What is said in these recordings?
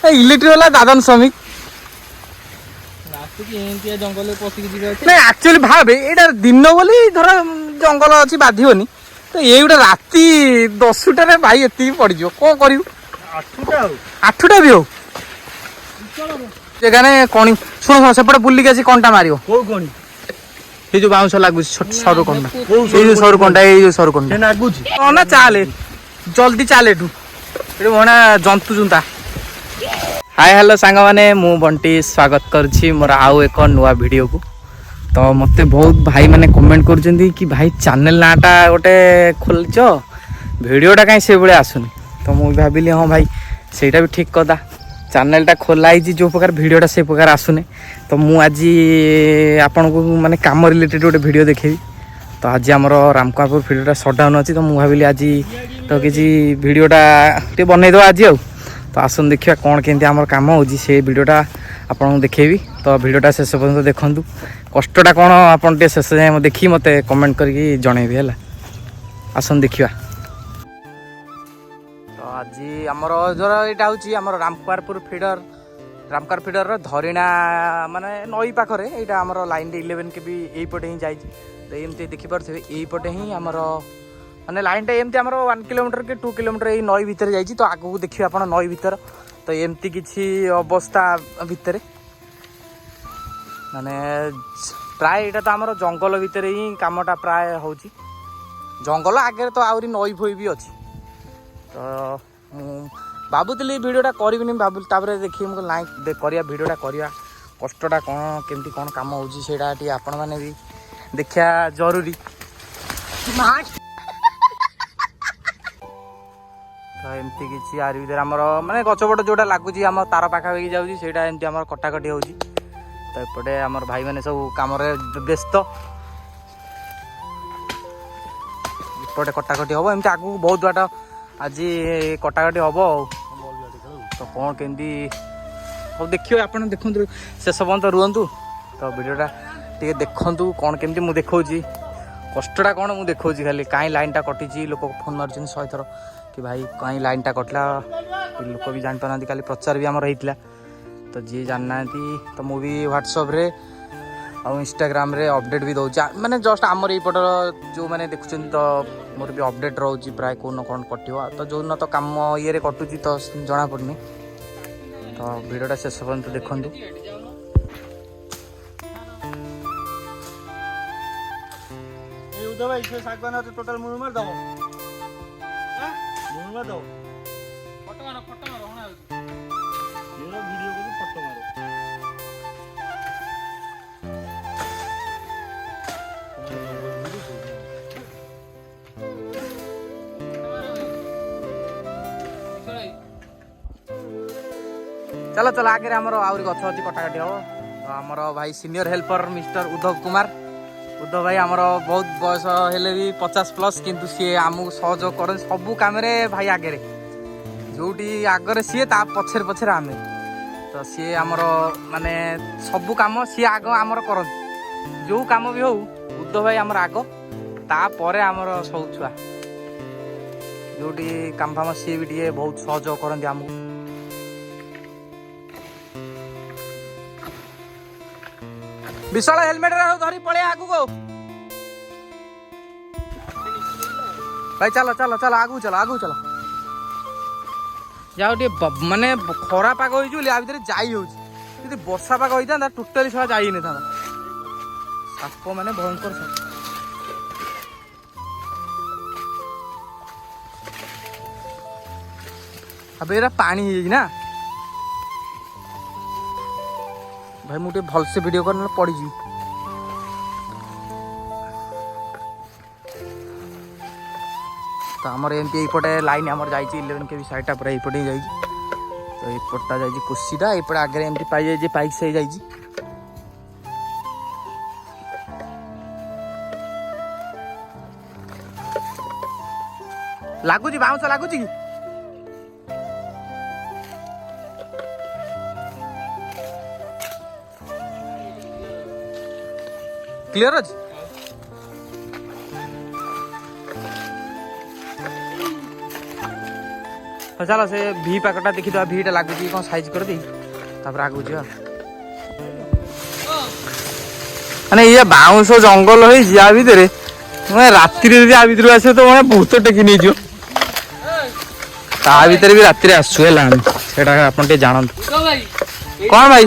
Electric वाला दादन श्रमिक जंगल ना एक्चुअली भावे एटा दिन बोली धर जंगल अच्छी बाधिबनी तो ये गोटे राति 10टार भाई एति पड़ कौन कर 8टा भी हो जगह कणी शुण सेपटे बुलिक आसी कंटा मार ये जो बाउंस लगुच सरू कंडा ये जो सरू कंडा ये जो सरू कंडा ना चाले जल्दी चाले बना जंतु जुंता हाय हेलो सांग मैंने मु बंटी स्वागत करुच्ची मोर आउ एक नुआ वीडियो को तो मते बहुत भाई मैंने कमेंट कर कि भाई चैनल नाटा गोटे खोलच वीडियोटा कहीं से भाई आसुनी तो मुझे भाविली हाँ भाई सेटा भी ठीक कदा चैनलटा खोलाई जो प्रकार वीडियोटा से प्रकार आसुने तो मु आज आपन को माने काम रिलेटेड गोटे वीडियो देखेबी तो आज आमर रामकापुर वीडियोटा सटडाउन अच्छी तो मुझे भाविली आज तो किसी वीडियोटा टे बनईद आज आउ तो आसन देखिए कौन केमती आमर काम हो से वीडियोटा आपको देखेबी तो वीडियोटा शेष पर्यंत देखूँ कष्टटा कौन आपन टे शेष जाए देखी मत कमेंट करके जनइबी है आसन देखिए तो आज आमर जो यहाँ हूँ आमर रामकारपुर फीडर धरीणा माने नई पाखरे यहाँ आमर लाइन 11 के भी यहीपटे ही जाए तो एमती देखिपे यहीपटे ही आमर माने लाइन टा एमती आमर 1 किलोमीटर के 2 किलोमीटर यही नई भितर जाइए तो आगू देखिए आप नई भितर तो एमती किसी अवस्था भितर माने प्राय यहाँ तो आमर जंगल भितर ही कामटा प्राय हो जंगल आगे तो आहरी नई फई भी अच्छी तो भावुली भिडटा करी भावुली देखिए मुझे लाइक करिया भिडटा करिया कष्टटा कौन केमती कौन काम होटा आपण मैंने भी देखा जरूरी तो एमती किसी यार भर आमर माने गचपट जोटा लगुच आम तार पाखापाखि जाऊँगा एमती आम कटाकटी हो तो एपटे आमर भाई मैंने सब कम व्यस्त एपटे कटाकटी हम एमती आगू बहुत बाट आज कटाकटी हम तो कौन केमती सब देखिए आप देखु शेष पर्यंत रुहतु तो वीडियोटा टे देखु कौन केमती मुझे देखी कष्टटा कौन मुझे देखी खाली कहीं लाइनटा कटी लोक फोन मार्च 100 थर कि भाई कहीं लाइनटा कटला लोक भी जापार खाली प्रचार भी आमर होता तो जी जानना तो मुझे व्हाट्सअप रे और इंस्टाग्राम रे अपडेट भी दूसरी माने जस्ट आमर यपटर जो मैंने देखुं तो मोर भी अपडेट रोचे प्राय कौन कौन कटिवा तो जो न तो कम ये कटुची तो जना पड़नी तो वीडियोटा शेष पर्यंत देखु टोटल मुड़ दो चलो चलो आगे आमर आहरी गछ अच्छी कटाकटी हम तो आमर भाई senior helper mister Uddhav Kumar Uddhav भाई आमर बहुत बयस हेले भी 50+ किंतु सी आमको सहयोग कर सबू कम भाई आगे जोटी आगे सी पछर पछर आम तो सी आमर माने सबू कम सी आग आमर कर जो कम भी हो उद्धव भाई आमर आग तापर आमर सब छुआ जोटी काम फाम सी भी टे बहुत सहयोग करती आमको विशाल हेलमेट धरी पड़े आगू को भाई चलो चलो चलो आगू चलो जाओ टे माने खरा पाग हो भर जाई हो वर्षा पाग होता टोटाली सब जाई नहीं था साप माने भयंकर साप अब ये पानी ना भाई मुझे भलसे वीडियो करना पड़ी तो आमर एमती यपटे लाइन आमर जाइए 11 के भी साइडटा पूरा यपटे ही तो यपटा जा कोसीटा यपटे आगे एमती पाई जाए पाइक से जा लगुच बाउंस लगुच कि क्लियर अच्छे चलो से भी पाकटा देखी दवा भीटा लागुची कौन साइज कर दी तापर आगु जा माने ये बाउंस जंगल होई जिया भितरे मैं रात्रि रे आ भितर आसे तो मैं भूत टेकी नै जो ता भितर भी रात्रि आसु हैला सेटा आपन ते जानन कौन भाई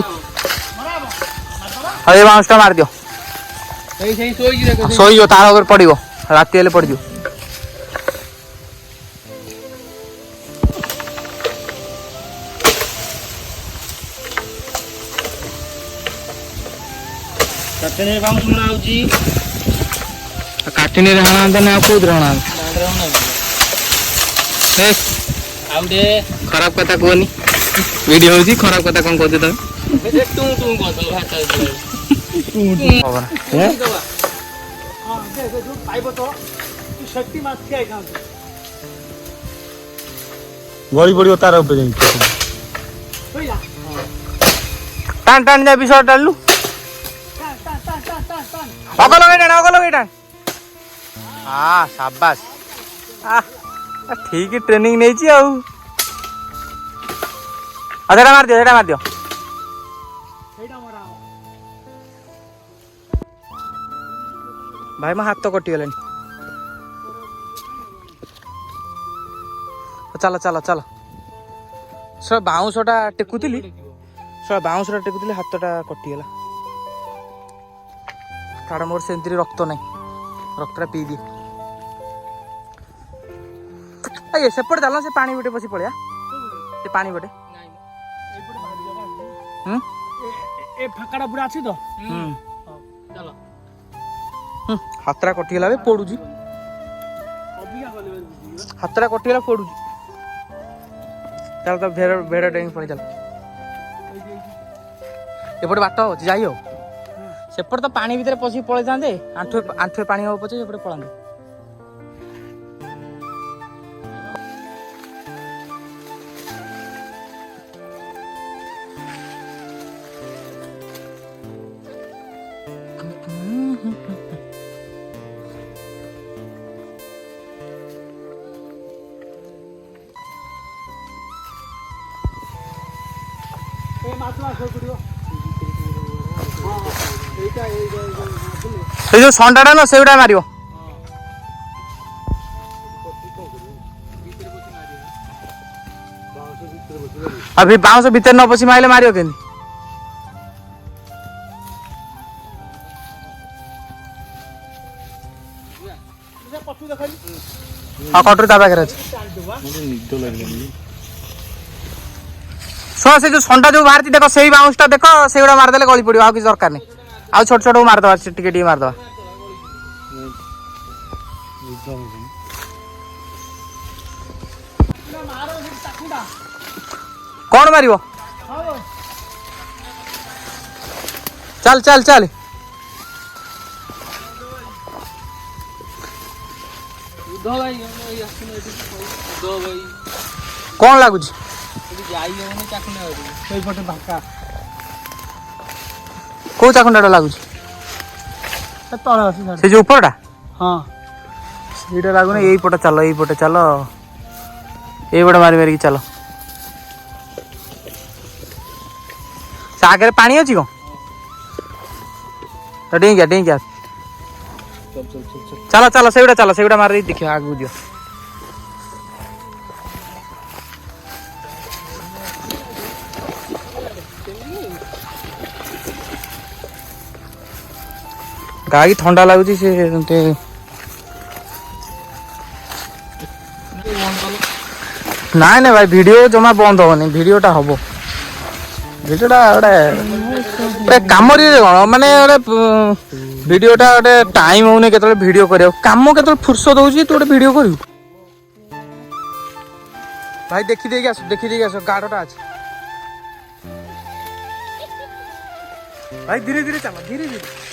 अरे बाउंसटा मार दियो सोई जो तार ऊपर पड़ियो राति हेले पड़ जो कटने बाउंस मनाउ जी काटिने रहना दने आ कूद रहना ए आउडे खराब कथा कोनी वीडियो होजी खराब कथा कोन कहते तमे टू टू को भाषा खबर है हां दे जो पाइबो तो तू शक्ति मास के आइ काम गड़ी पड़ियो तार ऊपर जाई होइला टान टान जा बिसर डालू अगल लगे टान हां शाबाश आ ठीक है ट्रेनिंग नहीं छी आउ अधरा मार दियो एडा मरा भाई मैं हाथ तो कटि गलेनी चलो चलो चलो सर बाउंसटा टेकुतिली हाथटा कटिगला काड़ मोर से रक्त नहीं रक्तटा पी दी ये सेपट चल से पानी बटे पसी पड़िया से पानी बटे ए फाकाडा पूरा अछि तो चलो हाथरा कटिगला बे पड़ू जी अबिया गले हाथरा कटिगला पड़ू जी चल तो भेड़ भेड़ डेंग पड़ी चल एपटे बाट हो जाई हो सेपट तो पानी भीतर पसी पड़े जांदे आंठे पानी हो पछे एपटे पळांदे ए माछवा सो गुडियो हां एटा से जो संडाटा न सेउडा मारियो अभी बाउंस भीतर न पसी माइले मारियो केनी पछू देखली हां कटोरी ता पाखरे अछि मुझे निद लागली सो से जो संडा जो बाहरती देखो सेही बाउंसटा देखो सेउडा मार देले गली पड़ियो आ कि दरकार नहीं आ छोट छोट मार दवा टिके टिके मार दवा कौन मारियो चल चल चल दो भाई दो भाई कौन लागुची जाई होने चाकने हो कोई पटे भाका को चाकुंडाटा लागुची तळे अछि से जो ऊपरटा हां सीटा लागुने यही पटे चलो यही पटे मारी मारी चलो सागर पानी अछि को तो डें गया चलो चलो सेउडा मार दी देखियो आगु दियो गाई ठंडा लगुच से ना ना भाई वीडियो जमा बंद होनी वीडियोटा हम वीडियोटा गोटे कम माने वीडियोटा गोटे टाइम होने के वीडियो कर कम के फुर्सत हो तू गोटे वीडियो कर भाई देखी आस गाड़टा अच्छे भाई धीरे धीरे चलो धीरे धीरे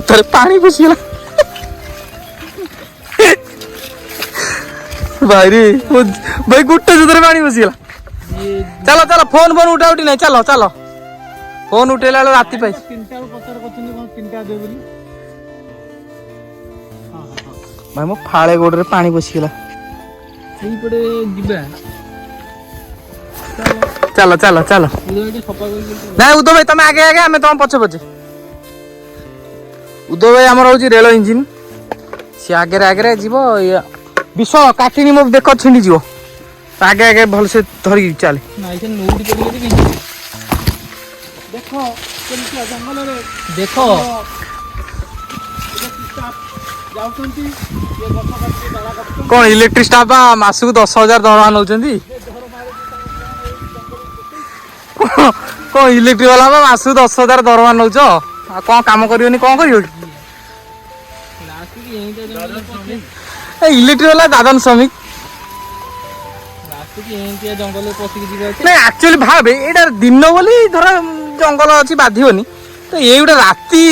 तोरे पानी घुसगला भाई रे भाई गुट्टे से पानी घुसगला चलो चलो फोन फोन उठा उठी नहीं चलो चलो फोन उठेला राति पाई तीनटा पचार कोथिनी कोन तीनटा दे बोली भाई मो फाळे गोडरे पानी घुसगला এইପଟେ ଯିବା ଚାଲ ଚାଲ ଚାଲ ନାଇଁ ଉଦୟ ଭାଇ ତମେ ଆଗେ ଆଗେ ଆମେ ତମ ପଛେ ପଛେ ଉଦୟ ଭାଇ ଆମର ହଉଛି ରେଳ ଇଞ୍ଜିନ ସିଏ ଆଗରେ ଆଗରେ ଯିବ ବିଷ କାଟିନି ମୋ ବେକ ଛିଣ୍ଡି ଯିବ ଆଗେ ଆଗେ ଭଲସେ ଧରିକି ଚାଲେ ଦେଖ କେମିତିଆ ଜଙ୍ଗଲରେ ଦେଖ ଯାଉଛନ୍ତି ଇଏ ଗଛ କାଟିକି ଦଳା କାଟୁଛନ୍ତି। କଣ ଇଲେକ୍ଟ୍ରିକ ଷ୍ଟାଫ ବା ମାସକୁ 10,000 ଦରମା ନଉଛନ୍ତି କଣ ଇଲେକ୍ଟ୍ରିକ ବାଲା ବା ମାସକୁ 10,000 ଦରମା ନଉଛ ଆଉ କଣ କାମ କରିବନି କଣ କରିବ ଇଲେକ୍ଟ୍ରିକ ବାଲା ଦାଦନ ଶ୍ରମିକ ନାଇଁ ଆକ୍ଚୁଆଲି ଭାବେ ଏଇଟା ଦିନ ବୋଲି ଧର ଜଙ୍ଗଲ ଅଛି ବାଧିବନି ତ ଏଇ ଗୋଟେ ରାତି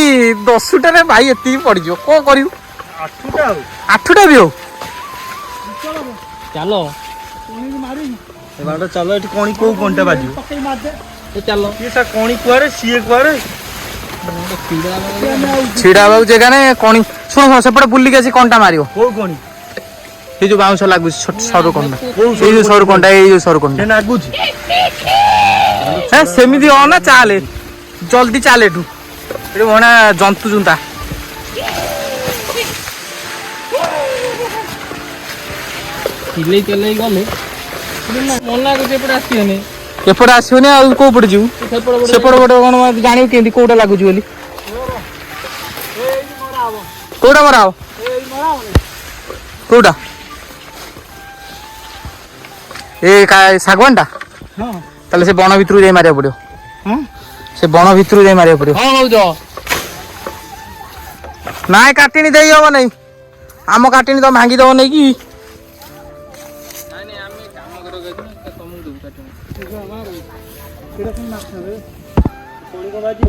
10ଟାରେ ଭାଇ ଏତିକି ପଡିଯିବ କଣ କରିବୁ 8ଟା ବି ହଉ ଚାଲ ଚାଲ ଏଠି କଣି କୋଉ କଣିଟା ବାଜିବ ପକେଇ ମାରିଦେ ଚାଲ ସିଏ ସା କଣି କୁଆରେ ସିଏ କୁଆରେ ଛିଡା ହବାକୁ ଜାଗା ନାହିଁ କଣି ଶୁଣ ଶୁଣ ସେପଟେ ବୁଲିକି ଆସି କଣ୍ଟା ମାରିବ କୋଉ କଣି ଏଇ ଯୋଉ ବାଉଁଶ ଲାଗୁଛି ସରୁ କଣ୍ଟା ଏଇ ଯୋଉ ସରୁ କଣ୍ଟା ଏଇ ଯୋଉ ସରୁ କଣ୍ଟା ନାଗୁଛି ସେମିତି ହ ନା ଚାଲେ ଜଲ୍ଦି ଚାଲେ ଏଠୁ ଏଠି ଭଣା ଜନ୍ତୁ ଜୁନ୍ତା ଚିଲେଇ ଚିଲେଇ ଗଲେ ମନା କରୁଛି ଏପଟେ ଆସିବନି ଏପଟେ ଆସିବନି ଆଉ କୋଉ ପଟେ ଯିବୁ ସେପଟେ ପଟେ କଣ ଜାଣିବୁ କେମିତି କୋଉଟା ଲାଗୁଛି ବୋଲି କୋଉଟା ମରା ହବ କୋଉଟା ଏ ଶାଗୁଆନ ଟା ତାହେଲେ ସେ ବଣ ଭିତରକୁ ଯାଇ ମାରିବାକୁ ପଡିବ ସେ ବଣ ଭିତରକୁ ଯାଇ ମାରିବାକୁ ପଡିବ ନାଇଁ କାଟିଣି ଦେଇ ହବ ନାଇଁ ଆମ କାଟିଣି ତ ଭାଙ୍ଗି ଦବ ନାଇଁ କି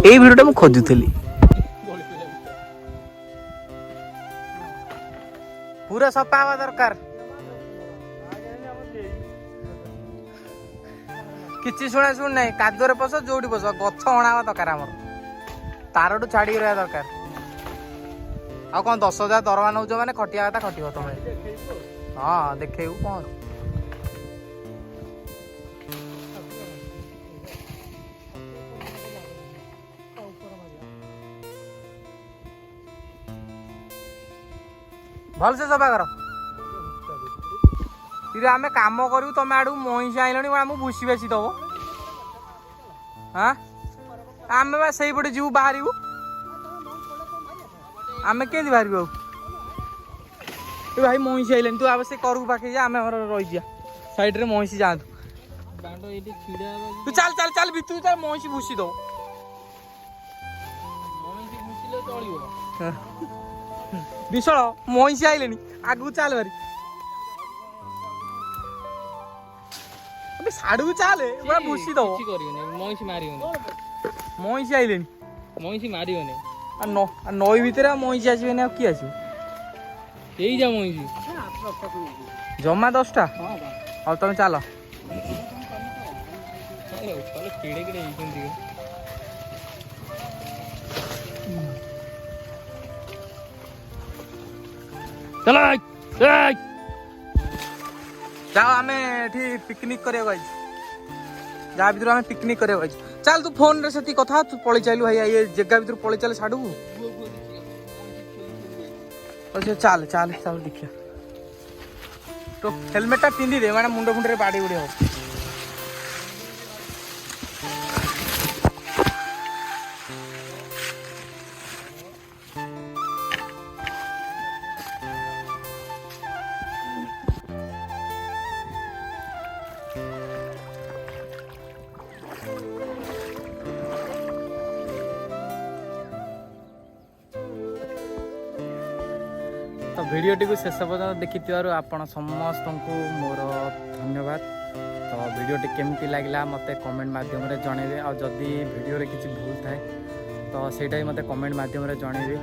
ଏଇ ଭିଡିଓଟା ମୁଁ ଖୋଜୁଥିଲି ପୁରା ସଫା ହବା ଦରକାର କିଛି ଶୁଣା ଶୁଣି ନାହିଁ କାଦୁଅରେ ପଶ ଯୋଉଠି ପଶ ଗଛ ହଣା ହବା ଦରକାର ଆମର ତାରଠୁ ଛାଡିକି ରହିବା ଦରକାର ଆଉ କଣ 10,000 ଦରମା ନଉଛ ମାନେ ଖଟିବା କଥା ଖଟିବ ତମେ ହଁ ଦେଖେଇବୁ କଣ ଭଲସେ ସଫା କର ଆମେ କାମ କରିବୁ ତମେ ଆଡକୁ ମଇଁଷି ଆଇଲଣି ଆମକୁ ଭୁସି ବାସି ଦବ ହଁ ଆମେ ବା ସେଇପଟେ ଯିବୁ ବାହାରିବୁ ଆମେ କେମିତି ବାହାରିବୁ ଆଉ ତୁ ଭାଇ ମଇଁଷି ଆଇଲେଣି ତୁ ଆବ ସେ କରକୁ ପାଖେଇ ଯା ଆମେ ଆମର ରହିଯିବା ସାଇଡରେ ମଇଁଷି ଯାଆନ୍ତୁ ତୁ ଚାଲ ଚାଲ ଚାଲ ଭିତରୁ ଚାଲ ମଇଁଷି ଭୁସି ଦବ ବିଶଳ ମଇଁଷି ଆଇଲେଣି ଆଗକୁ ଚାଲ ଭାରି ସାଡକୁ ଚାଲେ ଭୁସି ଦବ ମଇଁଷି ମାରିବନି ମଇଁଷି ଆଇଲେଣି ମଇଁଷି ମାରିବନି ନଈ ଭିତରେ ମଇଁଷି ଆସିବେନି ଆଉ କିଏ ଆସିବ ଏଇ ଯା ମଇଁଷି ଜମା 10ଟା ହଉ ତମେ ଚାଲ ଯାଅ ଆମେ ଏଠି ପିକନିକ କରିବାକୁ ଆଇଛୁ ଯାହା ଭିତରୁ ଆମେ ପିକନିକ କରିବାକୁ ଆଇଛୁ ଚାଲ ତୁ ଫୋନରେ ସେତିକି କଥା ତୁ ପଳେଇ ଚାଲୁ ଭାଇ ଏ ଜାଗା ଭିତରୁ ପଳେଇ ଚାଲେ ସାଡକୁ ଚାଲ ଚାଲ ଚାଲ ଦେଖିବା ତ ହେଲମେଟ ଟା ପିନ୍ଧି ଦେ ମାନେ ମୁଣ୍ଡ ଫୁଣ୍ଡରେ ବାଡି ବୁଡି ହବ तो भिडियोटी को शेष पर्यटन देखि आपण समस्त को मोर धन्यवाद तो भिडियोटी केमती लगे मत कमेंट मध्यम जनइबे आ जदि भिडियो किसी भूल थाए तो सेटा भी मत कमेंट मध्यम जनइबे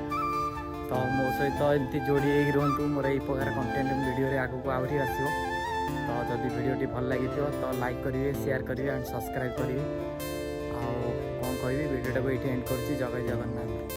तो मो सहित एमती जोड़ी रुहतु मोर यही प्रकार कंटेंट वीडियो आगू आहरी आसो तो जदि भिडियोटी भल लगी तो लाइक करेंगे शेयर करेंगे एंड सब्सक्राइब करेंगे आ कौन कह भिडियोटा को ये एंड कर जय जगन्नाथ।